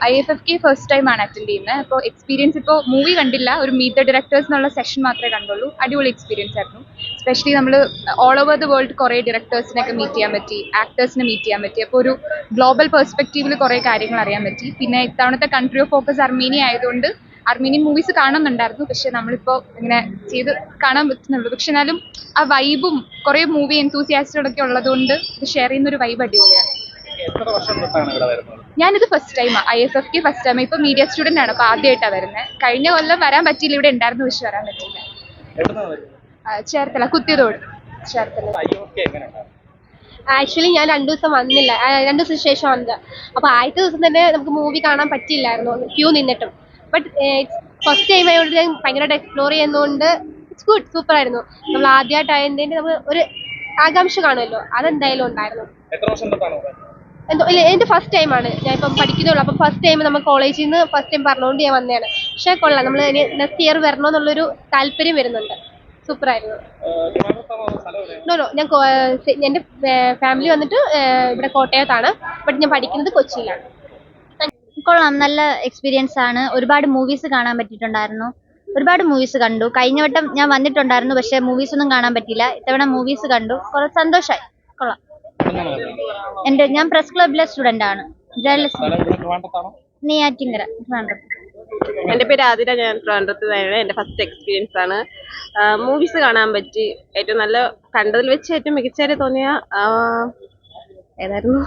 IFFK first time ആണ് attend ചെയ്യുന്നത്. അപ്പോൾ എക്സ്പീരിയൻസ് ഇപ്പോൾ മൂവി കണ്ടില്ല, ഒരു മീറ്റ് ദ ഡയറക്ടേഴ്സ് എന്നുള്ള സെഷൻ മാത്രമേ കണ്ടുള്ളൂ. അടിപൊളി എക്സ്പീരിയൻസ് ആയിരുന്നു. സ്പെഷ്യലി നമ്മൾ ഓൾ ഓവർ ദ വേൾഡ് കുറേ ഡയറക്ടേഴ്സിനൊക്കെ മീറ്റ് ചെയ്യാൻ പറ്റി, ആക്ടേഴ്സിനെ മീറ്റ് ചെയ്യാൻ പറ്റി. അപ്പോൾ ഒരു ഗ്ലോബൽ പെർസ്പെക്റ്റീവിൽ കുറേ കാര്യങ്ങൾ അറിയാൻ പറ്റി. പിന്നെ ഇത്തവണത്തെ കൺട്രി ഓഫ് ഫോക്കസ് അർമീനിയ ആയതുകൊണ്ട് അർമീനിയൻ മൂവീസ് കാണുന്നുണ്ടായിരുന്നു. പക്ഷെ നമ്മളിപ്പോൾ ഇങ്ങനെ ചെയ്ത് കാണാൻ പറ്റുന്നുള്ളൂ. പക്ഷെ എന്നാലും ആ വൈബും കുറേ മൂവി എന്തൂസിയാസ്റ്റോടൊക്കെ ഉള്ളതുകൊണ്ട് ഇത് ഷെയർ ചെയ്യുന്ന ഒരു വൈബ് അടിപൊളിയാണ്. ഞാനിത് ഫസ്റ്റ് ടൈമാണ്. IFFK first time. ഇപ്പൊ മീഡിയ സ്റ്റുഡന്റ് ആണ്. അപ്പൊ ആദ്യമായിട്ടാണ് വരുന്നത്. കഴിഞ്ഞ കൊല്ലം വരാൻ പറ്റിയില്ല, ഇവിടെ ഉണ്ടായിരുന്നു, പക്ഷെ വരാൻ പറ്റിയില്ല. ചേർത്തല, കുത്തിയതോട് ചേർത്തല. ആക്ച്വലി ഞാൻ 2 ദിവസം വന്നില്ല, 2 ദിവസത്തിന് ശേഷം വന്നത്. അപ്പോൾ ആദ്യത്തെ ദിവസം തന്നെ നമുക്ക് മൂവി കാണാൻ പറ്റിയില്ലായിരുന്നു, ക്യൂ നിന്നിട്ടും. ബട്ട് ഫസ്റ്റ് ടൈം ആയതുകൊണ്ട് ഞാൻ ഭയങ്കരമായിട്ട് എക്സ്പ്ലോർ ചെയ്യുന്നതുകൊണ്ട് ഇറ്റ്സ് ഗുഡ്, സൂപ്പർ ആയിരുന്നു. നമ്മൾ ആദ്യമായിട്ടായതിൻ്റെ നമ്മൾ ഒരു ആകാംക്ഷ കാണുമല്ലോ, അതെന്തായാലും ഉണ്ടായിരുന്നു. എൻ്റെ ഫസ്റ്റ് ടൈമാണ്. ഞാൻ ഇപ്പം പഠിക്കുന്നുള്ളൂ. അപ്പം ഫസ്റ്റ് ടൈം നമ്മൾ കോളേജിൽ നിന്ന് ഫസ്റ്റ് ടൈം പറഞ്ഞുകൊണ്ട് ഞാൻ വന്നതാണ്. പക്ഷേ കൊള്ളാം, നമ്മൾ ഇനി നെക്സ്റ്റ് ഇയർ വരണമെന്നുള്ളൊരു താല്പര്യം വരുന്നുണ്ട്. സൂപ്പറായിരുന്നു. ഞാൻ എൻ്റെ ഫാമിലി വന്നിട്ട് ഇവിടെ കോട്ടയത്താണ്. ബട്ട് ഞാൻ പഠിക്കുന്നത് കൊച്ചിയിലാണ്. കൊള്ളാം, നല്ല എക്സ്പീരിയൻസ് ആണ്. ഒരുപാട് മൂവീസ് കാണാൻ പറ്റിയിട്ടുണ്ടായിരുന്നു. ഒരുപാട് മൂവീസ് കണ്ടു. കഴിഞ്ഞ വട്ടം ഞാൻ വന്നിട്ടുണ്ടായിരുന്നു, പക്ഷെ മൂവീസ് ഒന്നും കാണാൻ പറ്റിയില്ല. ഇത്തവണ മൂവീസ് കണ്ടു, കുറച്ച് സന്തോഷമായി. കൊള്ളാം. ഞാൻ പ്രസ് ക്ലബിലെ സ്റ്റുഡന്റ് ആണ്. നെയ്യാറ്റിങ്കര, ട്രിവാൻഡ്രം. എൻ്റെ പേര് ആതിര, ഞാൻ ട്രിവാൻഡ്രത്തിലാണ്. എൻ്റെ ഫസ്റ്റ് എക്സ്പീരിയൻസ് ആണ്. മൂവീസ് കാണാൻ പറ്റി. ഏറ്റവും നല്ല കണ്ടതിൽ വെച്ച് ഏറ്റവും മികച്ചതായിട്ട് തോന്നിയ ഏതായിരുന്നു?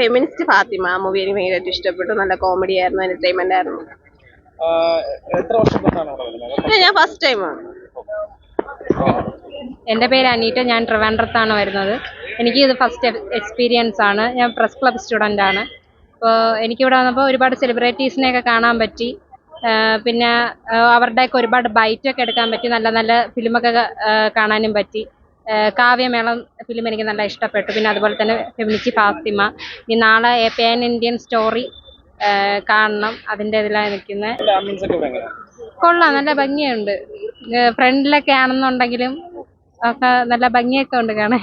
ഫെമിനിസ്റ്റ് ഫാത്തിമ മൂവി എനിക്ക് ഭയങ്കരമായിട്ട് ഇഷ്ടപ്പെട്ടു. നല്ല കോമഡി ആയിരുന്നു, എന്റർടൈൻമെന്റ് ആയിരുന്നു. ഞാൻ ഫസ്റ്റ് ടൈമാണ്. എൻ്റെ പേര് അനീറ്റ, ഞാൻ ട്രിവാൻഡ്രത്താണ് വരുന്നത്. എനിക്ക് ഇത് ഫസ്റ്റ് എക്സ്പീരിയൻസ് ആണ്. ഞാൻ പ്രസ് ക്ലബ് സ്റ്റുഡൻ്റ് ആണ്. അപ്പോൾ എനിക്കിവിടെ വന്നപ്പോൾ ഒരുപാട് സെലിബ്രിറ്റീസിനെയൊക്കെ കാണാൻ പറ്റി. പിന്നെ അവരുടെയൊക്കെ ഒരുപാട് ബൈറ്റൊക്കെ എടുക്കാൻ പറ്റി. നല്ല നല്ല ഫിലിമൊക്കെ കാണാനും പറ്റി. കാവ്യമേളം ഫിലിം എനിക്ക് നല്ല ഇഷ്ടപ്പെട്ടു. പിന്നെ അതുപോലെ തന്നെ ഫെമിനിസ്റ്റ് ഫാത്തിമ. ഈ നാളെ പാൻ ഇന്ത്യൻ സ്റ്റോറി കാണണം, അതിൻ്റെ ഇതിലാണ് നിൽക്കുന്നത്. കൊള്ളാം, നല്ല ഭംഗിയുണ്ട്. ഫ്രണ്ടിലൊക്കെ ആണെന്നുണ്ടെങ്കിലും ഒക്കെ നല്ല ഭംഗിയൊക്കെ ഉണ്ട് കാണാൻ.